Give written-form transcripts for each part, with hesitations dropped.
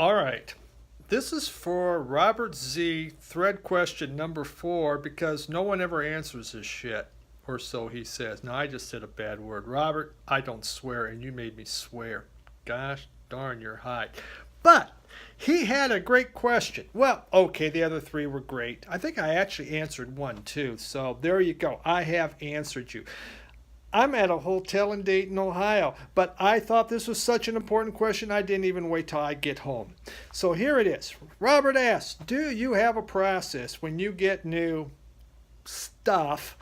All right. This is for Robert Zee, thread question number 4, because no one ever answers this shit, or so he says. Now, I just said a bad word. Robert, I don't swear, and you made me swear. Gosh darn your hide. But he had a great question. Well, okay, the other 3 were great. I think I actually answered one too. So there you go. I have answered you. I'm at a hotel in Dayton, Ohio, but I thought this was such an important question I didn't even wait till I get home. So here it is. Robert asks, do you have a process when you get new stuff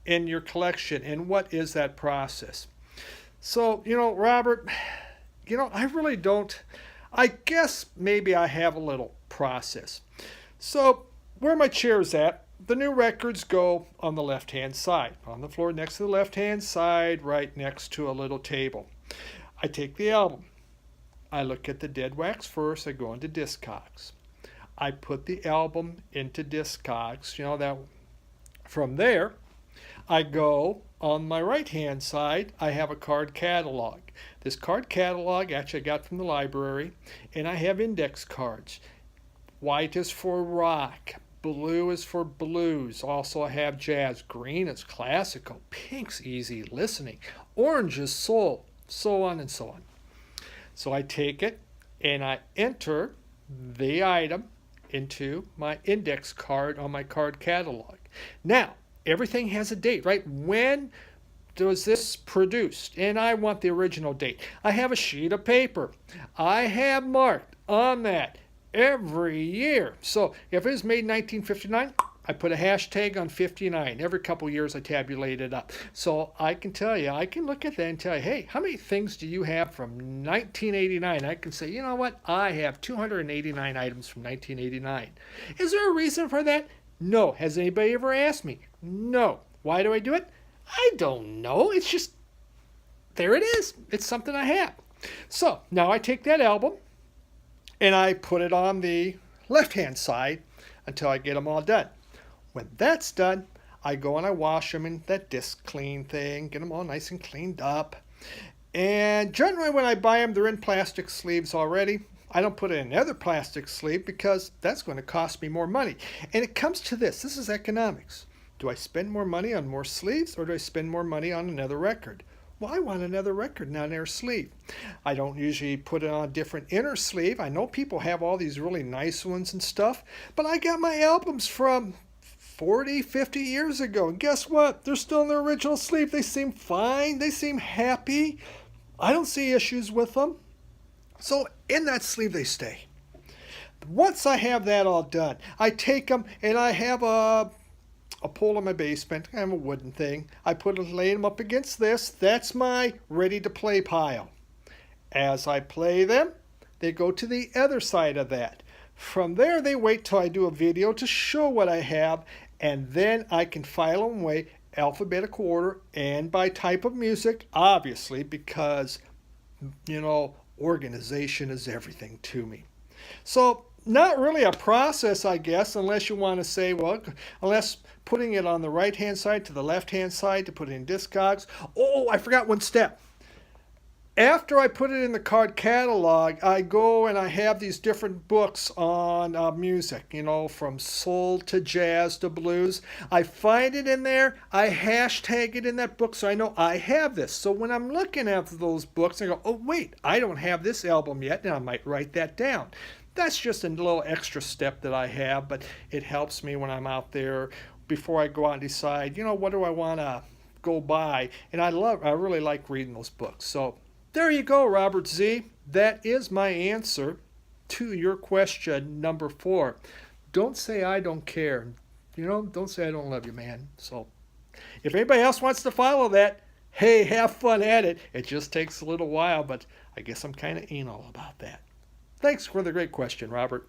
in your collection, and what is that process? So, Robert, I really don't. I guess maybe I have a little process. So where my chair's at, the new records go on the left-hand side, on the floor next to the left-hand side, right next to a little table. I take the album. I look at the dead wax first. I go into Discogs. I put the album into Discogs. That. From there, I go on my right-hand side. I have a card catalog. This card catalog actually I got from the library, and I have index cards. White is for rock. Blue is for blues. Also, I have jazz. Green is classical. Pink's easy listening. Orange is soul. So on and so on. So I take it and I enter the item into my index card on my card catalog. Now, everything has a date, right? When was this produced? And I want the original date. I have a sheet of paper. I have marked on that every year. So if it was made in 1959, I put a hashtag on 59. Every couple years I tabulate it up. So I can tell you, I can look at that and tell you, hey, how many things do you have from 1989? I can say, you know what? I have 289 items from 1989. Is there a reason for that? No. Has anybody ever asked me? No. Why do I do it? I don't know. It's just, there it is. It's something I have. So now I take that album, and I put it on the left-hand side until I get them all done. When that's done, I go and I wash them in that disc clean thing, get them all nice and cleaned up. And generally when I buy them, they're in plastic sleeves already. I don't put it in another plastic sleeve because that's going to cost me more money. And it comes to this. This is economics. Do I spend more money on more sleeves, or do I spend more money on another record? Well, I want another record, not an inner sleeve. I don't usually put it on a different inner sleeve. I know people have all these really nice ones and stuff, but I got my albums from 40, 50 years ago. And guess what? They're still in their original sleeve. They seem fine. They seem happy. I don't see issues with them. So in that sleeve they stay. Once I have that all done, I take them and I have a pole in my basement. I have a wooden thing. I lay them up against this. That's my ready to play pile. As I play them, they go to the other side of that. From there, they wait till I do a video to show what I have, and then I can file them away alphabetical order and by type of music, obviously, because, organization is everything to me. So, not really a process, I guess, unless you want to say, well, unless putting it on the right-hand side to the left-hand side to put it in Discogs. Oh, I forgot one step. After I put it in the card catalog, I go and I have these different books on music, from soul to jazz to blues. I find it in there. I hashtag it in that book so I know I have this. So when I'm looking at those books, I go, oh, wait, I don't have this album yet, and I might write that down. That's just a little extra step that I have, but it helps me when I'm out there before I go out and decide, what do I want to go buy? And I really like reading those books. So there you go, Robert Z. That is my answer to your question number 4. Don't say I don't care. Don't say I don't love you, man. So if anybody else wants to follow that, hey, have fun at it. It just takes a little while, but I guess I'm kind of anal about that. Thanks for the great question, Robert.